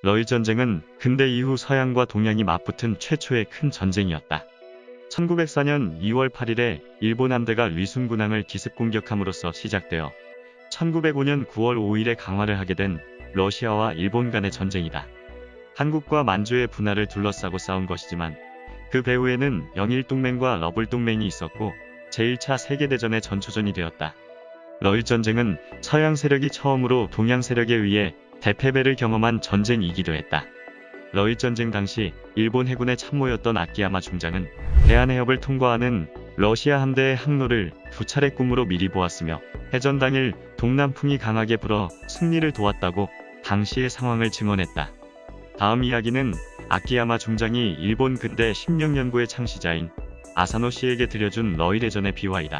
러일 전쟁은 근대 이후 서양과 동양이 맞붙은 최초의 큰 전쟁이었다. 1904년 2월 8일에 일본 함대가 리순 군항을 기습 공격함으로써 시작되어 1905년 9월 5일에 강화를 하게 된 러시아와 일본 간의 전쟁이다. 한국과 만주의 분할을 둘러싸고 싸운 것이지만 그 배후에는 영일동맹과 러블동맹이 있었고 제1차 세계대전의 전초전이 되었다. 러일 전쟁은 서양 세력이 처음으로 동양 세력에 의해 대패배를 경험한 전쟁이기도 했다. 러일 전쟁 당시 일본 해군의 참모였던 아키야마 중장은 대한해협을 통과하는 러시아 함대의 항로를 두 차례 꿈으로 미리 보았으며 해전 당일 동남풍이 강하게 불어 승리를 도왔다고 당시의 상황을 증언했다. 다음 이야기는 아키야마 중장이 일본 근대 심령 연구의 창시자인 아사노 씨에게 들려준 러일 해전의 비화이다.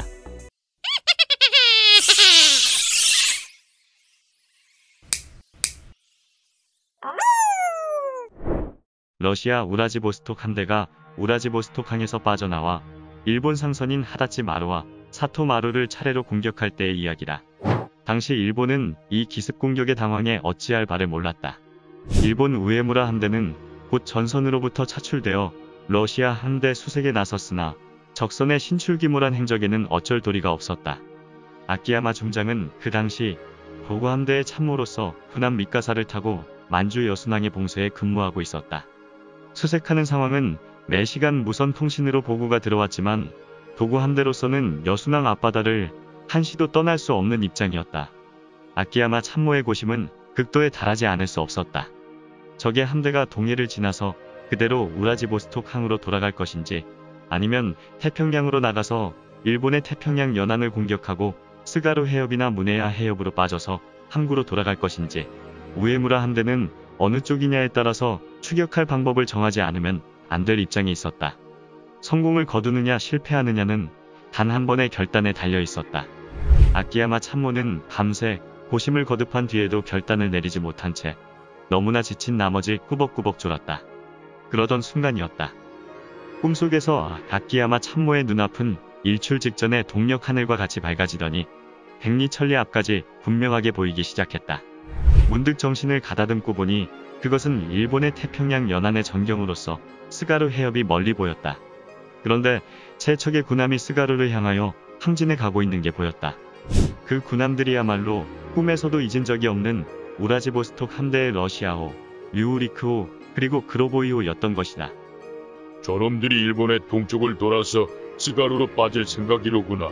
러시아 우라지보스톡 함대가 우라지보스톡 항에서 빠져나와 일본 상선인 하다치 마루와 사토 마루를 차례로 공격할 때의 이야기다. 당시 일본은 이 기습 공격에 당황해 어찌할 바를 몰랐다. 일본 우에무라 함대는 곧 전선으로부터 차출되어 러시아 함대 수색에 나섰으나 적선의 신출귀몰한 행적에는 어쩔 도리가 없었다. 아키야마 중장은 그 당시 도구 함대의 참모로서 후남 미카사를 타고 만주 여순항의 봉쇄에 근무하고 있었다. 수색하는 상황은 매시간 무선 통신으로 보고가 들어왔지만 도구 함대로서는 여순항 앞바다를 한시도 떠날 수 없는 입장이었다. 아키야마 참모의 고심은 극도에 달하지 않을 수 없었다. 적의 함대가 동해를 지나서 그대로 우라지보스톡 항으로 돌아갈 것인지 아니면 태평양으로 나가서 일본의 태평양 연안을 공격하고 스가루 해협이나 무네야 해협으로 빠져서 항구로 돌아갈 것인지 우에무라 함대는 어느 쪽이냐에 따라서 추격할 방법을 정하지 않으면 안 될 입장에 있었다. 성공을 거두느냐 실패하느냐는 단 한 번의 결단에 달려 있었다. 아키야마 참모는 밤새 고심을 거듭한 뒤에도 결단을 내리지 못한 채 너무나 지친 나머지 꾸벅꾸벅 졸았다. 그러던 순간이었다. 꿈속에서 아키야마 참모의 눈앞은 일출 직전에 동력 하늘과 같이 밝아지더니 백리천리 앞까지 분명하게 보이기 시작했다. 문득 정신을 가다듬고 보니 그것은 일본의 태평양 연안의 전경으로서 스가루 해협이 멀리 보였다. 그런데 세척의 군함이 스가루를 향하여 항진해 가고 있는 게 보였다. 그 군함들이야말로 꿈에서도 잊은 적이 없는 우라지보스톡 함대의 러시아호, 류우리크호, 그리고 그로보이호였던 것이다. 저놈들이 일본의 동쪽을 돌아서 스가루로 빠질 생각이로구나.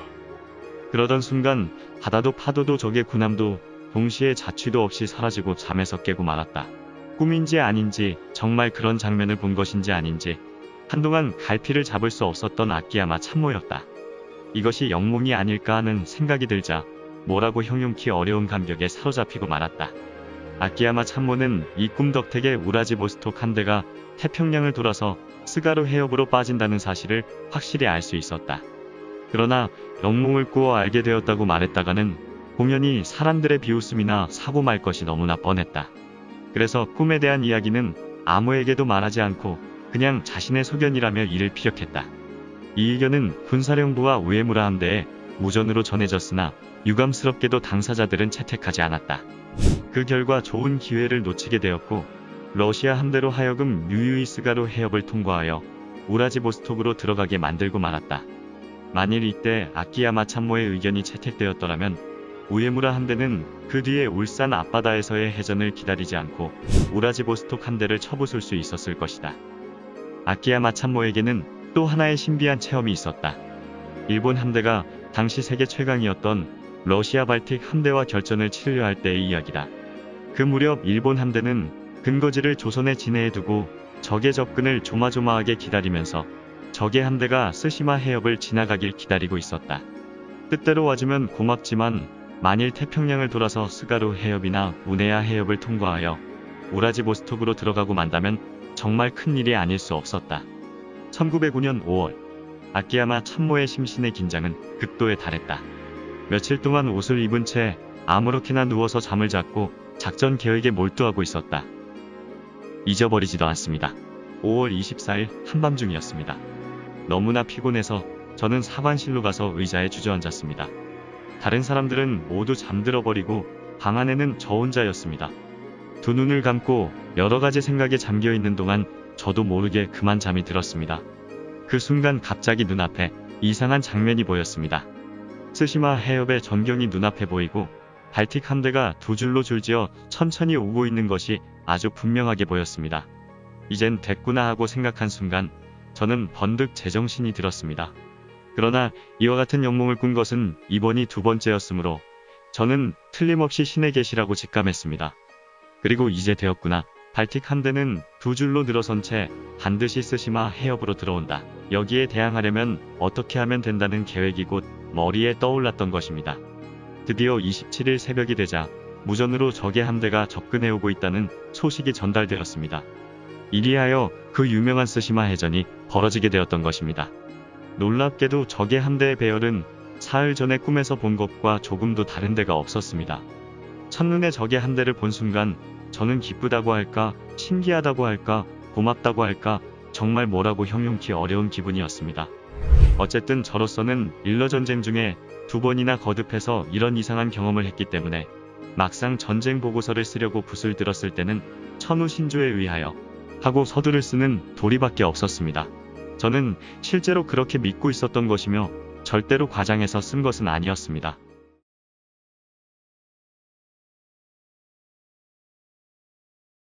그러던 순간 바다도 파도도 적의 군함도 동시에 자취도 없이 사라지고 잠에서 깨고 말았다. 꿈인지 아닌지 정말 그런 장면을 본 것인지 아닌지 한동안 갈피를 잡을 수 없었던 아키야마 참모였다. 이것이 영몽이 아닐까 하는 생각이 들자 뭐라고 형용키 어려운 감격에 사로잡히고 말았다. 아키야마 참모는 이 꿈 덕택에 우라지보스톡 함대가 태평양을 돌아서 스가루 해협으로 빠진다는 사실을 확실히 알 수 있었다. 그러나 영몽을 꾸어 알게 되었다고 말했다가는 공연히 사람들의 비웃음이나 사고 말 것이 너무나 뻔했다. 그래서 꿈에 대한 이야기는 아무에게도 말하지 않고 그냥 자신의 소견이라며 이를 피력했다. 이 의견은 군사령부와 우에무라 함대에 무전으로 전해졌으나 유감스럽게도 당사자들은 채택하지 않았다. 그 결과 좋은 기회를 놓치게 되었고 러시아 함대로 하여금 유유히 스가루 해협을 통과하여 우라지보스톡으로 들어가게 만들고 말았다. 만일 이때 아키야마 참모의 의견이 채택되었더라면 우에무라 함대는 그 뒤에 울산 앞바다에서의 해전을 기다리지 않고 우라지보스톡 함대를 쳐부술 수 있었을 것이다. 아키야마 참모에게는 또 하나의 신비한 체험이 있었다. 일본 함대가 당시 세계 최강이었던 러시아 발틱 함대와 결전을 치르려 할 때의 이야기다. 그 무렵 일본 함대는 근거지를 조선에 진해에 두고 적의 접근을 조마조마하게 기다리면서 적의 함대가 쓰시마 해협을 지나가길 기다리고 있었다. 뜻대로 와주면 고맙지만 만일 태평양을 돌아서 스가루 해협이나 우네야 해협을 통과하여 우라지보스톡으로 들어가고 만다면 정말 큰일이 아닐 수 없었다. 1909년 5월 아키야마 참모의 심신의 긴장은 극도에 달했다. 며칠 동안 옷을 입은 채 아무렇게나 누워서 잠을 잤고 작전 계획에 몰두하고 있었다. 잊어버리지도 않습니다. 5월 24일 한밤중이었습니다. 너무나 피곤해서 저는 사관실로 가서 의자에 주저앉았습니다. 다른 사람들은 모두 잠들어버리고 방 안에는 저 혼자였습니다. 두 눈을 감고 여러 가지 생각에 잠겨 있는 동안 저도 모르게 그만 잠이 들었습니다. 그 순간 갑자기 눈앞에 이상한 장면이 보였습니다. 쓰시마 해협의 전경이 눈앞에 보이고 발틱 함대가 두 줄로 줄지어 천천히 오고 있는 것이 아주 분명하게 보였습니다. 이젠 됐구나 하고 생각한 순간 저는 번뜩 제정신이 들었습니다. 그러나 이와 같은 영몽을 꾼 것은 이번이 두 번째였으므로 저는 틀림없이 신의 계시라고 직감했습니다. 그리고 이제 되었구나. 발틱 함대는 두 줄로 늘어선 채 반드시 쓰시마 해협으로 들어온다. 여기에 대항하려면 어떻게 하면 된다는 계획이 곧 머리에 떠올랐던 것입니다. 드디어 27일 새벽이 되자 무전으로 적의 함대가 접근해오고 있다는 소식이 전달되었습니다. 이리하여 그 유명한 쓰시마 해전이 벌어지게 되었던 것입니다. 놀랍게도 적의 함대의 배열은 사흘 전에 꿈에서 본 것과 조금도 다른 데가 없었습니다. 첫눈에 적의 함대를 본 순간 저는 기쁘다고 할까, 신기하다고 할까, 고맙다고 할까, 정말 뭐라고 형용기 어려운 기분이었습니다. 어쨌든 저로서는 일러 전쟁 중에 두 번이나 거듭해서 이런 이상한 경험을 했기 때문에 막상 전쟁 보고서를 쓰려고 붓을 들었을 때는 천우 신조에 의하여 하고 서두를 쓰는 도리밖에 없었습니다. 저는 실제로 그렇게 믿고 있었던 것이며 절대로 과장해서 쓴 것은 아니었습니다.